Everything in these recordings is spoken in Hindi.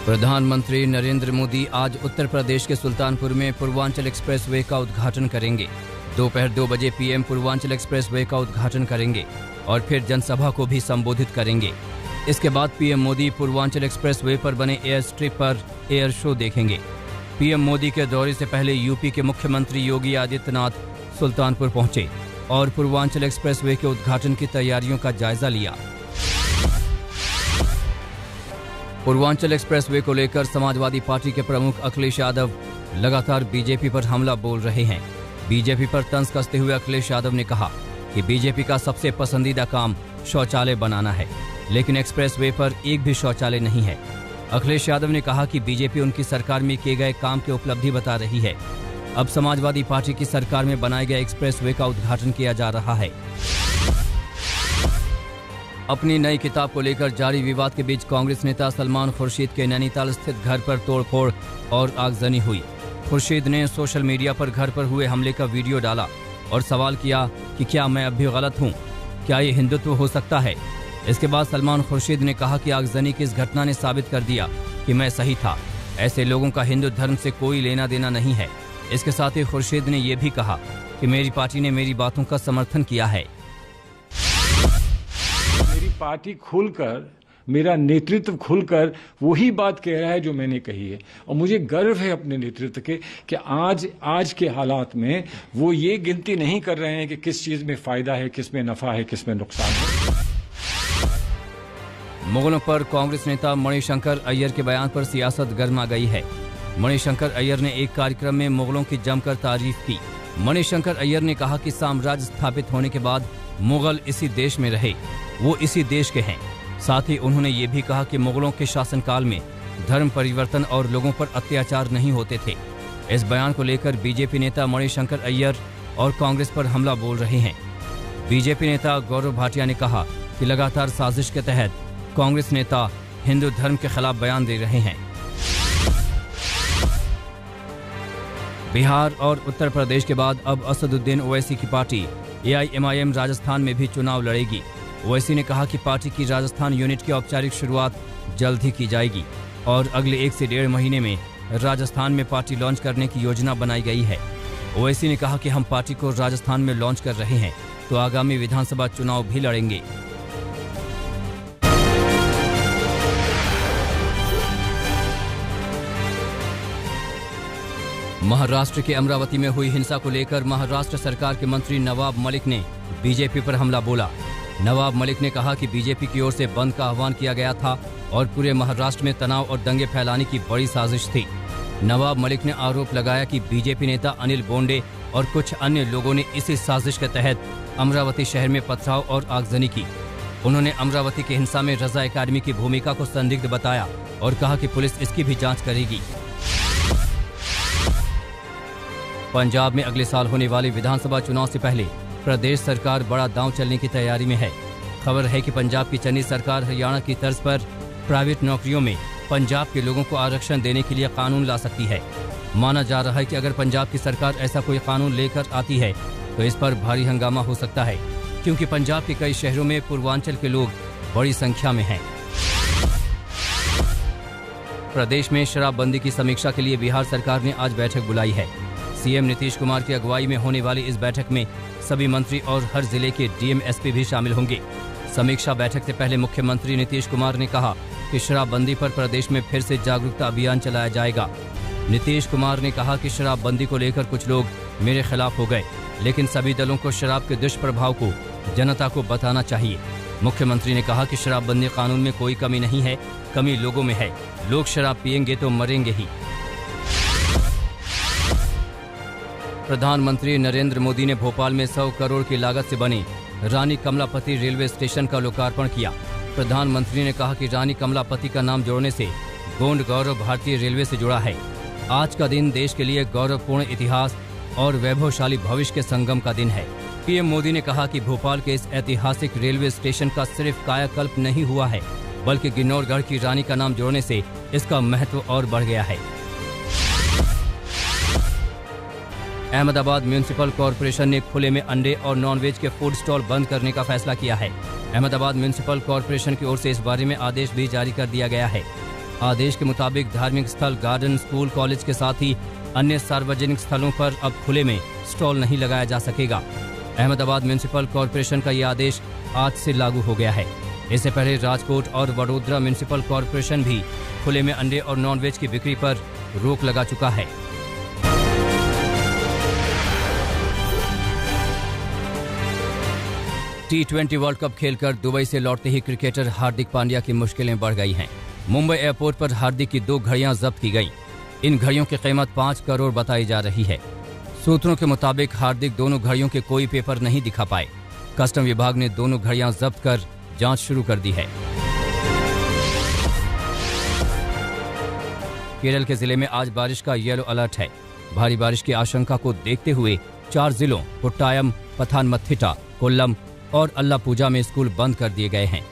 प्रधानमंत्री नरेंद्र मोदी आज उत्तर प्रदेश के सुल्तानपुर में पूर्वांचल एक्सप्रेसवे का उद्घाटन करेंगे। दोपहर 2 बजे पीएम पूर्वांचल एक्सप्रेसवे का उद्घाटन करेंगे और फिर जनसभा को भी संबोधित करेंगे। इसके बाद पीएम मोदी पूर्वांचल एक्सप्रेसवे पर बने एयर स्ट्रिप पर एयर शो देखेंगे। पीएम मोदी के दौरे से पहले यूपी के मुख्यमंत्री योगी आदित्यनाथ सुल्तानपुर पहुंचे और पूर्वांचल एक्सप्रेसवे के उद्घाटन की तैयारियों का जायजा लिया। पूर्वांचल एक्सप्रेसवे को लेकर समाजवादी पार्टी के प्रमुख अखिलेश यादव लगातार बीजेपी पर हमला बोल रहे हैं। बीजेपी पर तंज कसते हुए अखिलेश यादव ने कहा कि बीजेपी का सबसे पसंदीदा काम शौचालय बनाना है, लेकिन एक्सप्रेसवे पर एक भी शौचालय नहीं है। अखिलेश यादव ने कहा कि बीजेपी उनकी सरकार में किए गए काम की उपलब्धि बता रही है। अब समाजवादी पार्टी की सरकार में बनाए गए एक्सप्रेसवे का उद्घाटन किया जा रहा है। अपनी नई किताब को लेकर जारी विवाद के बीच कांग्रेस नेता सलमान खुर्शीद के नैनीताल स्थित घर पर तोड़फोड़ और आगजनी हुई। खुर्शीद ने सोशल मीडिया पर घर पर हुए हमले का वीडियो डाला और सवाल किया कि क्या मैं अब भी गलत हूँ, क्या ये हिंदुत्व हो सकता है। इसके बाद सलमान खुर्शीद ने कहा कि आगजनी की इस घटना ने साबित कर दिया कि मैं सही था। ऐसे लोगों का हिंदू धर्म से कोई लेना देना नहीं है। इसके साथ ही खुर्शीद ने यह भी कहा कि मेरी पार्टी ने मेरी बातों का समर्थन किया है। मेरी पार्टी खुलकर, मेरा नेतृत्व खुलकर वही बात कह रहा है जो मैंने कही है, और मुझे गर्व है अपने नेतृत्व के कि आज के हालात में वो ये गिनती नहीं कर रहे हैं कि किस चीज में फायदा है, किस में नफा है, किस में नुकसान है। मुगलों पर कांग्रेस नेता मणिशंकर अय्यर के बयान पर सियासत गर्मा गई है। मणिशंकर अय्यर ने एक कार्यक्रम में मुगलों की जमकर तारीफ की। मणिशंकर अय्यर ने कहा कि साम्राज्य स्थापित होने के बाद मुगल इसी देश में रहे, वो इसी देश के हैं। साथ ही उन्होंने ये भी कहा कि मुगलों के शासनकाल में धर्म परिवर्तन और लोगों पर अत्याचार नहीं होते थे। इस बयान को लेकर बीजेपी नेता मणिशंकर अय्यर और कांग्रेस पर हमला बोल रहे हैं। बीजेपी नेता गौरव भाटिया ने कहा कि लगातार साजिश के तहत कांग्रेस नेता हिंदू धर्म के खिलाफ बयान दे रहे हैं। बिहार और उत्तर प्रदेश के बाद अब असदुद्दीन ओवैसी की पार्टी AIMIM राजस्थान में भी चुनाव लड़ेगी। ओवैसी ने कहा कि पार्टी की राजस्थान यूनिट की औपचारिक शुरुआत जल्द ही की जाएगी और अगले 1 से 1.5 महीने में राजस्थान में पार्टी लॉन्च करने की योजना बनाई गई है। ओवैसी ने कहा कि हम पार्टी को राजस्थान में लॉन्च कर रहे हैं तो आगामी विधानसभा चुनाव भी लड़ेंगे। महाराष्ट्र के अमरावती में हुई हिंसा को लेकर महाराष्ट्र सरकार के मंत्री नवाब मलिक ने बीजेपी पर हमला बोला। नवाब मलिक ने कहा कि बीजेपी की ओर से बंद का आह्वान किया गया था और पूरे महाराष्ट्र में तनाव और दंगे फैलाने की बड़ी साजिश थी। नवाब मलिक ने आरोप लगाया कि बीजेपी नेता अनिल बोंडे और कुछ अन्य लोगों ने इसी साजिश के तहत अमरावती शहर में पथराव और आगजनी की। उन्होंने अमरावती की हिंसा में रजा अकादमी की भूमिका को संदिग्ध बताया और कहा कि पुलिस इसकी भी जाँच करेगी। पंजाब में अगले साल होने वाले विधानसभा चुनाव से पहले प्रदेश सरकार बड़ा दांव चलने की तैयारी में है। खबर है कि पंजाब की चन्नी सरकार हरियाणा की तर्ज पर प्राइवेट नौकरियों में पंजाब के लोगों को आरक्षण देने के लिए कानून ला सकती है। माना जा रहा है कि अगर पंजाब की सरकार ऐसा कोई कानून लेकर आती है तो इस पर भारी हंगामा हो सकता है, क्योंकि पंजाब के कई शहरों में पूर्वांचल के लोग बड़ी संख्या में हैं। प्रदेश में शराबबंदी की समीक्षा के लिए बिहार सरकार ने आज बैठक बुलाई है। सीएम नीतीश कुमार की अगुवाई में होने वाली इस बैठक में सभी मंत्री और हर जिले के डीएम एसपी भी शामिल होंगे। समीक्षा बैठक से पहले मुख्यमंत्री नीतीश कुमार ने कहा कि शराबबंदी पर प्रदेश में फिर से जागरूकता अभियान चलाया जाएगा। नीतीश कुमार ने कहा कि शराबबंदी को लेकर कुछ लोग मेरे खिलाफ हो गए, लेकिन सभी दलों को शराब के दुष्प्रभाव को जनता को बताना चाहिए। मुख्यमंत्री ने कहा कि शराबबंदी कानून में कोई कमी नहीं है, कमी लोगों में है। लोग शराब पिएंगे तो मरेंगे ही। प्रधानमंत्री नरेंद्र मोदी ने भोपाल में 100 करोड़ की लागत से बने रानी कमलापति रेलवे स्टेशन का लोकार्पण किया। प्रधानमंत्री ने कहा कि रानी कमलापति का नाम जोड़ने से गोंड गौरव भारतीय रेलवे से जुड़ा है। आज का दिन देश के लिए गौरवपूर्ण इतिहास और वैभवशाली भविष्य के संगम का दिन है। पीएम मोदी ने कहा कि भोपाल के इस ऐतिहासिक रेलवे स्टेशन का सिर्फ कायाकल्प नहीं हुआ है, बल्कि गिन्नौरगढ़ की रानी का नाम जोड़ने से इसका महत्व और बढ़ गया है। अहमदाबाद म्यूनिसिपल कॉरपोरेशन ने खुले में अंडे और नॉनवेज के फूड स्टॉल बंद करने का फैसला किया है। अहमदाबाद म्यूनिसिपल कॉरपोरेशन की ओर से इस बारे में आदेश भी जारी कर दिया गया है। आदेश के मुताबिक धार्मिक स्थल, गार्डन, स्कूल, कॉलेज के साथ ही अन्य सार्वजनिक स्थलों पर अब खुले में स्टॉल नहीं लगाया जा सकेगा। अहमदाबाद म्युनिसिपल कॉरपोरेशन का यह आदेश आज से लागू हो गया है। इससे पहले राजकोट और वडोदरा म्युनिसिपल कॉरपोरेशन भी खुले में अंडे और नॉनवेज की बिक्री पर रोक लगा चुका है। T20 वर्ल्ड कप खेलकर दुबई से लौटते ही क्रिकेटर हार्दिक पांड्या की मुश्किलें बढ़ गई हैं। मुंबई एयरपोर्ट पर हार्दिक की 2 घड़ियां जब्त की गईं। इन घड़ियों की कीमत 5 करोड़ बताई जा रही है। सूत्रों के मुताबिक हार्दिक दोनों घड़ियों के कोई पेपर नहीं दिखा पाए। कस्टम विभाग ने दोनों घड़ियां जब्त कर जांच शुरू कर दी है। केरल के जिले में आज बारिश का येलो अलर्ट है। भारी बारिश की आशंका को देखते हुए 4 जिलों कोट्टायम, पथानमथिट्टा, कोल्लम और अल्लापुझा में स्कूल बंद कर दिए गए हैं।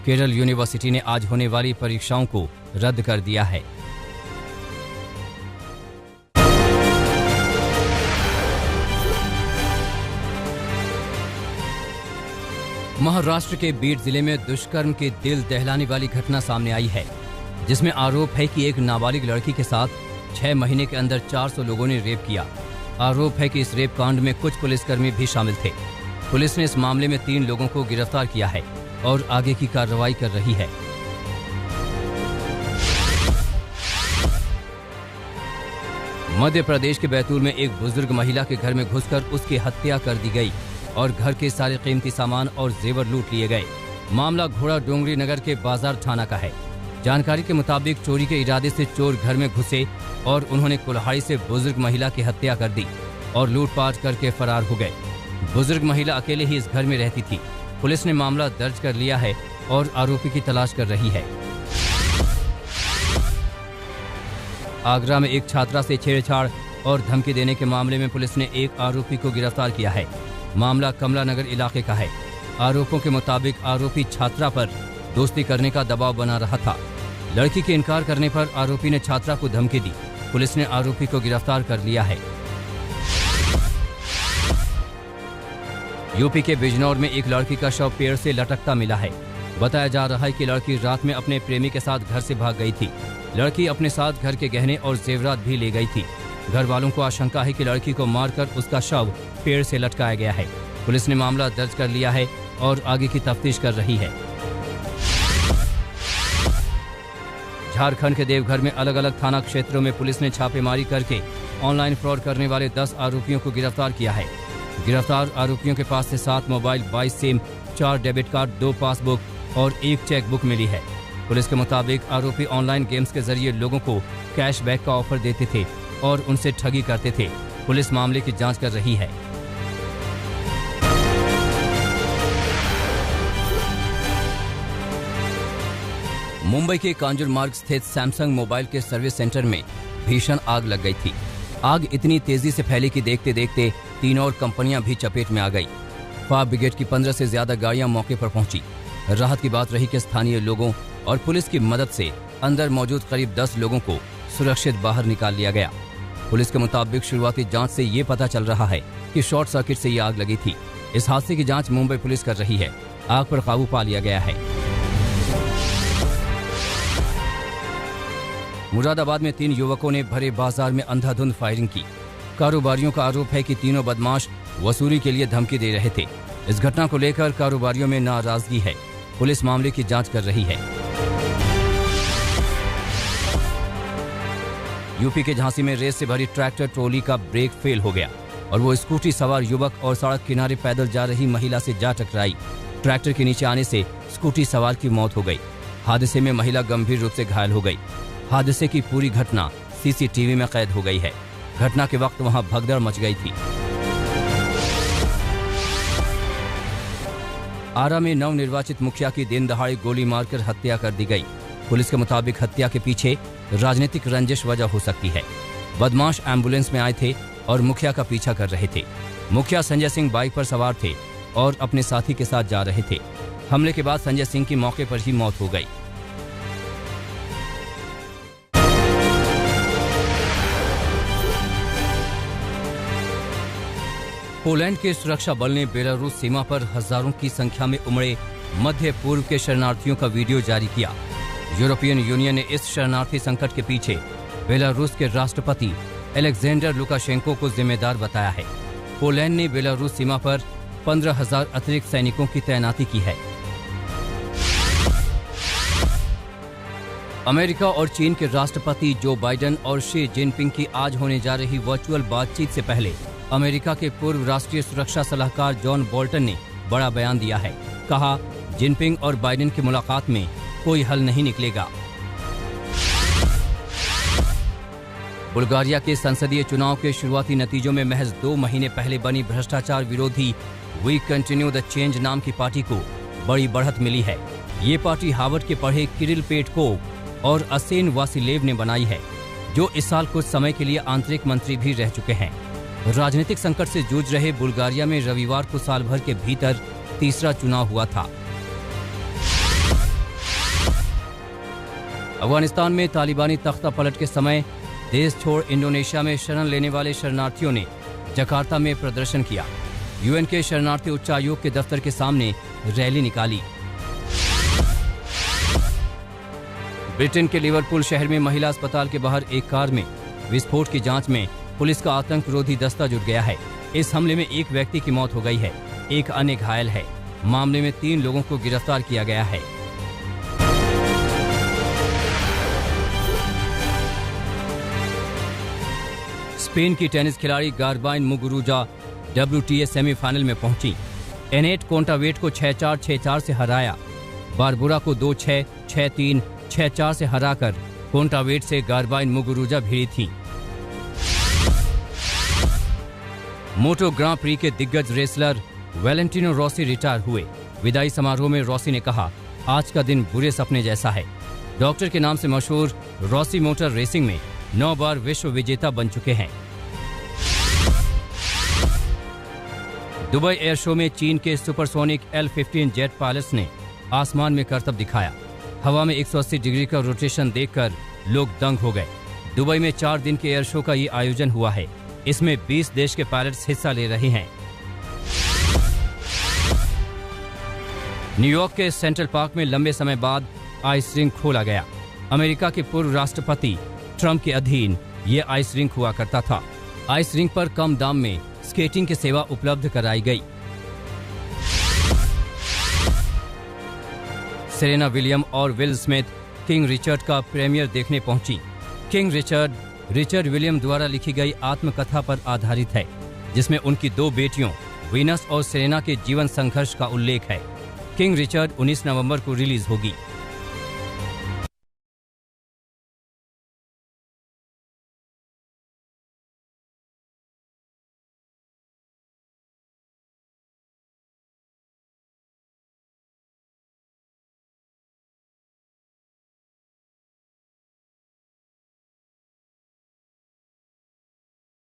केरल यूनिवर्सिटी ने आज होने वाली परीक्षाओं को रद्द कर दिया है। महाराष्ट्र के बीड जिले में दुष्कर्म की दिल दहलाने वाली घटना सामने आई है, जिसमें आरोप है कि एक नाबालिग लड़की के साथ 6 महीने के अंदर 400 लोगों ने रेप किया। आरोप है कि इस रेप कांड में कुछ पुलिसकर्मी भी शामिल थे। पुलिस ने इस मामले में 3 लोगों को गिरफ्तार किया है और आगे की कार्रवाई कर रही है। मध्य प्रदेश के बैतूल में एक बुजुर्ग महिला के घर में घुसकर उसकी हत्या कर दी गई और घर के सारे कीमती सामान और जेवर लूट लिए गए। मामला घोड़ा डोंगरी नगर के बाजार थाना का है। जानकारी के मुताबिक चोरी के इरादे से चोर घर में घुसे और उन्होंने कुल्हाड़ी से बुजुर्ग महिला की हत्या कर दी और लूटपाट करके फरार हो गए। बुजुर्ग महिला अकेले ही इस घर में रहती थी। पुलिस ने मामला दर्ज कर लिया है और आरोपी की तलाश कर रही है। आगरा में एक छात्रा से छेड़छाड़ और धमकी देने के मामले में पुलिस ने एक आरोपी को गिरफ्तार किया है। मामला कमला नगर इलाके का है। आरोपों के मुताबिक आरोपी छात्रा पर दोस्ती करने का दबाव बना रहा था। लड़की के इनकार करने पर आरोपी ने छात्रा को धमकी दी। पुलिस ने आरोपी को गिरफ्तार कर लिया है। यूपी के बिजनौर में एक लड़की का शव पेड़ से लटकता मिला है। बताया जा रहा है कि लड़की रात में अपने प्रेमी के साथ घर से भाग गई थी। लड़की अपने साथ घर के गहने और जेवरात भी ले गई थी। घर वालों को आशंका है कि लड़की को मारकर उसका शव पेड़ से लटकाया गया है। पुलिस ने मामला दर्ज कर लिया है और आगे की तफ्तीश कर रही है। झारखंड के देवघर में अलग अलग थाना क्षेत्रों में पुलिस ने छापेमारी करके ऑनलाइन फ्रॉड करने वाले 10 आरोपियों को गिरफ्तार किया है। गिरफ्तार आरोपियों के पास से 7 mobile, 22 SIM, 4 debit card, 2 passbook और 1 चेक बुक मिली है। पुलिस के मुताबिक आरोपी ऑनलाइन गेम्स के जरिए लोगों को कैशबैक का ऑफर देते थे और उनसे ठगी करते थे। पुलिस मामले की जांच कर रही है। मुंबई के कांजूर मार्ग स्थित सैमसंग मोबाइल के सर्विस सेंटर में भीषण आग लग गई थी। आग इतनी तेजी से फैली कि देखते देखते 3 और कंपनियां भी चपेट में आ गई। फायर ब्रिगेड की 15 से ज्यादा गाड़ियां मौके पर पहुंची। राहत की बात रही कि स्थानीय लोगों और पुलिस की मदद से अंदर मौजूद करीब 10 लोगों को सुरक्षित बाहर निकाल लिया गया। पुलिस के मुताबिक शुरुआती जांच से ये पता चल रहा है कि शॉर्ट सर्किट से ये आग लगी थी। इस हादसे की जांच मुंबई पुलिस कर रही है। आग पर काबू पा लिया गया है। मुरादाबाद में 3 युवकों ने भरे बाजार में अंधाधुंध फायरिंग की। कारोबारियों का आरोप है कि तीनों बदमाश वसूली के लिए धमकी दे रहे थे। इस घटना को लेकर कारोबारियों में नाराजगी है। पुलिस मामले की जांच कर रही है। यूपी के झांसी में रेस से भरी ट्रैक्टर ट्रॉली का ब्रेक फेल हो गया और वो स्कूटी सवार युवक और सड़क किनारे पैदल जा रही महिला से जा टकराई। ट्रैक्टर के नीचे आने से स्कूटी सवार की मौत हो गई। हादसे में महिला गंभीर रूप से घायल हो गई। हादसे की पूरी घटना सीसीटीवी में कैद हो गई है। घटना के वक्त वहां भगदड़ मच गई थी। आरा में नवनिर्वाचित मुखिया की दिन दहाड़े गोली मारकर हत्या कर दी गई। पुलिस के मुताबिक हत्या के पीछे राजनीतिक रंजिश वजह हो सकती है। बदमाश एम्बुलेंस में आए थे और मुखिया का पीछा कर रहे थे। मुखिया संजय सिंह बाइक पर सवार थे और अपने साथी के साथ जा रहे थे। हमले के बाद संजय सिंह की मौके पर ही मौत हो गई। पोलैंड के सुरक्षा बल ने बेलारूस सीमा पर हजारों की संख्या में उमड़े मध्य पूर्व के शरणार्थियों का वीडियो जारी किया। यूरोपियन यूनियन ने इस शरणार्थी संकट के पीछे बेलारूस के राष्ट्रपति अलेक्जेंडर लुकाशेंको को जिम्मेदार बताया है। पोलैंड ने बेलारूस सीमा पर 15,000 अतिरिक्त सैनिकों की तैनाती की है। अमेरिका और चीन के राष्ट्रपति जो बाइडेन और शी जिनपिंग की आज होने जा रही वर्चुअल बातचीत से पहले अमेरिका के पूर्व राष्ट्रीय सुरक्षा सलाहकार जॉन बोल्टन ने बड़ा बयान दिया है। कहा, जिनपिंग और बाइडेन की मुलाकात में कोई हल नहीं निकलेगा। बुल्गारिया के संसदीय चुनाव के शुरुआती नतीजों में महज 2 महीने पहले बनी भ्रष्टाचार विरोधी वी कंटिन्यू द चेंज नाम की पार्टी को बड़ी बढ़त मिली है। ये पार्टी हार्वर्ड के पढ़े किरिल पेटकोव और असेन वासिलेव ने बनाई है, जो इस साल कुछ समय के लिए आंतरिक मंत्री भी रह चुके हैं। राजनीतिक संकट से जूझ रहे बुल्गारिया में रविवार को साल भर के भीतर तीसरा चुनाव हुआ था। अफगानिस्तान में तालिबानी तख्ता पलट के समय देश छोड़ इंडोनेशिया में शरण लेने वाले शरणार्थियों ने जकार्ता में प्रदर्शन किया। यूएन के शरणार्थी उच्चायोग के दफ्तर के सामने रैली निकाली। ब्रिटेन के लिवरपूल शहर में महिला अस्पताल के बाहर एक कार में विस्फोट की जांच में पुलिस का आतंक रोधी दस्ता जुट गया है। इस हमले में एक व्यक्ति की मौत हो गई है, एक अन्य घायल है। मामले में 3 लोगों को गिरफ्तार किया गया है। स्पेन की टेनिस खिलाड़ी गार्बाइन मुगुरुजा WTA सेमीफाइनल में पहुंची। एनेट कोंटावेट को 6-4, 6-4 से हराया। बारबुरा को 2-6, 6-3, 6-4 से हराकर कोंटावेट से गार्बाइन मुगुरुजा भिड़ी थी। मोटो ग्रां प्री के दिग्गज रेसलर वैलेंटिनो रॉसी रिटायर हुए। विदाई समारोह में रॉसी ने कहा, आज का दिन बुरे सपने जैसा है। डॉक्टर के नाम से मशहूर रॉसी मोटर रेसिंग में 9 बार विश्व विजेता बन चुके हैं। दुबई एयर शो में चीन के सुपरसोनिक L-15 जेट पायलट्स ने आसमान में करतब दिखाया। हवा में 180 डिग्री का रोटेशन देखकर लोग दंग हो गए। दुबई में 4 दिन के एयर शो का ये आयोजन हुआ है। इसमें 20 देश के पायलट्स हिस्सा ले रहे हैं। न्यूयॉर्क के सेंट्रल पार्क में लंबे समय बाद आइस रिंक खोला गया। अमेरिका के पूर्व राष्ट्रपति ट्रंप के अधीन ये आइस रिंक हुआ करता था। आइस रिंक पर कम दाम में स्केटिंग की सेवा उपलब्ध कराई गई। सेरेना विलियम और विल स्मिथ किंग रिचर्ड का प्रीमियर देखने पहुंची। किंग रिचर्ड विलियम द्वारा लिखी गई आत्मकथा पर आधारित है, जिसमें उनकी 2 बेटियों वीनस और सेरेना के जीवन संघर्ष का उल्लेख है। किंग रिचर्ड 19 नवंबर को रिलीज होगी।